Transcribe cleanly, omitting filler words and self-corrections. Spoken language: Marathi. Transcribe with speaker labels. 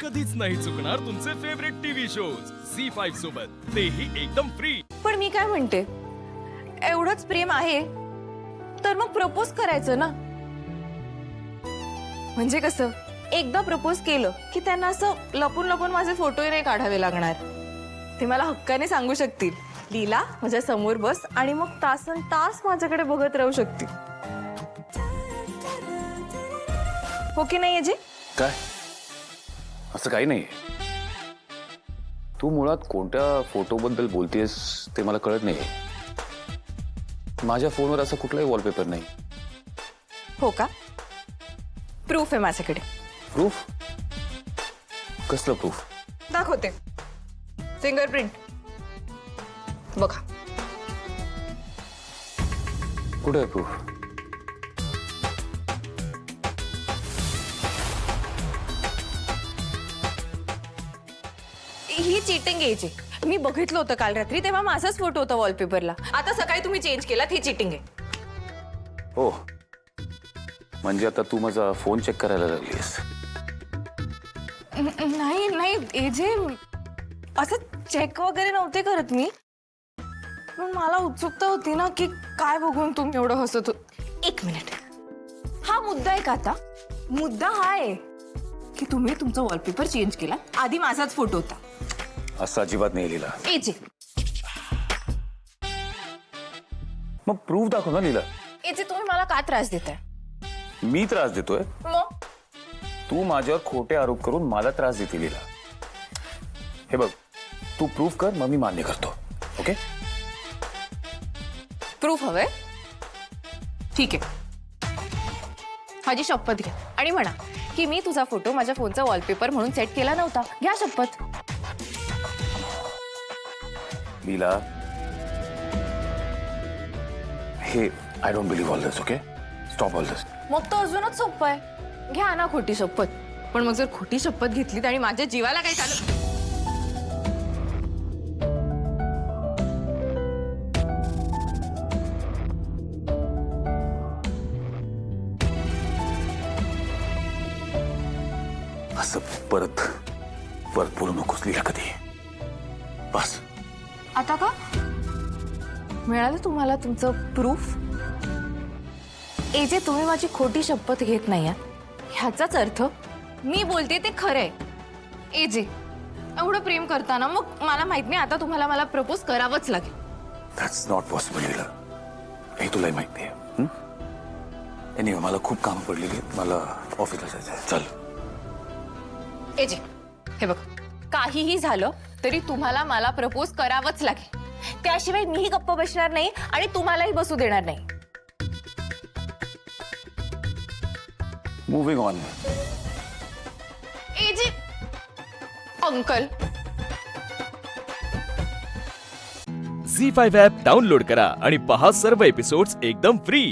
Speaker 1: कधीच नाही चुकणार तुमचे फेवरेट टीव्ही शोज झी5 सोबत, तेही एकदम फ्री।
Speaker 2: पण मी काय म्हणते, एवढंच प्रेम आहे तर मग प्रपोज करायचं ना। म्हणजे कसं, एकदा प्रपोज केलं की त्यांना असं लपून लपून माझे फोटोही नाही काढावे लागणार। ते मला हक्काने सांगू शकतील, लीला माझ्या समोर बस, आणि मग तासन तास माझ्याकडे बघत राहू शकतील। हो की नाही अजय?
Speaker 3: काय असं काही नाही। तू मुळात कोणत्या फोटोबद्दल बोलतेस ते मला कळत नाही। माझ्या फोनवर असं कुठलाही वॉलपेपर नाही।
Speaker 2: हो का? प्रूफ आहे माझ्याकडे।
Speaker 3: प्रूफ? कसलं प्रूफ?
Speaker 2: दाखवते, फिंगरप्रिंट बघा।
Speaker 3: कुठे आहे प्रूफ?
Speaker 2: ही चीटिंग यायची, मी बघितलं होतं काल रात्री, तेव्हा माझाच फोटो होता वॉलपेपरला। आता सकाळी तुम्ही चेंज केलात, ही चीटिंग आहे।
Speaker 3: हो, म्हणजे आता तू माझा फोन चेक करायला लागलीस?
Speaker 2: नाही नाही एजे, असं चेक वगैरे नव्हते करत मी, पण मला उत्सुकता होती ना की काय बघून तुम्ही एवढं हसत हो। एक मिनिट, हा मुद्दा आहे का? आता मुद्दा हा आहे की तुम्ही तुमचा वॉलपेपर चेंज केला, आधी माझाच फोटो होता।
Speaker 3: असं अजिबात नाही लीला।
Speaker 2: एजे
Speaker 3: मग प्रूफ दाखव ना लीला।
Speaker 2: एजे, तुम्ही मला का त्रास देताय?
Speaker 3: मी त्रास देतोय?
Speaker 2: मग
Speaker 3: तू माझ्यावर खोटे आरोप करून मला त्रास देते लीला। हे बघ, तू प्रूफ कर, मग मी मान्य करतो। ओके?
Speaker 2: प्रूफ हवंय? ठीक आहे, माझी शपथ घ्या आणि म्हणा की मी तुझा फोटो माझ्या फोनचा वॉलपेपर म्हणून सेट केला नव्हता। घ्या शपथ।
Speaker 3: लीला, हे I don't believe all this. Okay, stop all this.
Speaker 2: मग तो अजूनच सोपं आहे, घ्या ना खोटी शपथ। पण मग जर खोटी शपथ घेतलीत आणि माझ्या जीवाला काही झालं,
Speaker 3: असं परत परत बोलू नकोस लीला कधी। बस।
Speaker 2: आता का मिळालं तुम्हाला तुमचं प्रूफ? एजे, तुम्ही माझी खोटी शपथ घेत नाही ह्याचाच अर्थ मी बोलते ते खरंय। एजे, एवढं प्रेम करताना मग मला माहित नाही आता तुम्हाला मला प्रपोज करावंच लागेल।
Speaker 3: दॅट्स नॉट पॉसिबल लीला, हे तुलाही माहिती आहे। एनिवे, मला खूप काम पडलेली, मला ऑफिसला जायचं आहे। चल।
Speaker 2: एजे, हे बघ, काहीही झालं तरी तुम्हाला मला प्रपोज करावंच लागेल, त्याशिवाय मीही गप्प बसणार नाही आणि तुम्हालाही बसू देणार नाही।
Speaker 3: Moving on.
Speaker 2: AJ, uncle.
Speaker 1: झी5 ॲप डाउनलोड करा आणि पहा सर्व एपिसोड्स एकदम फ्री।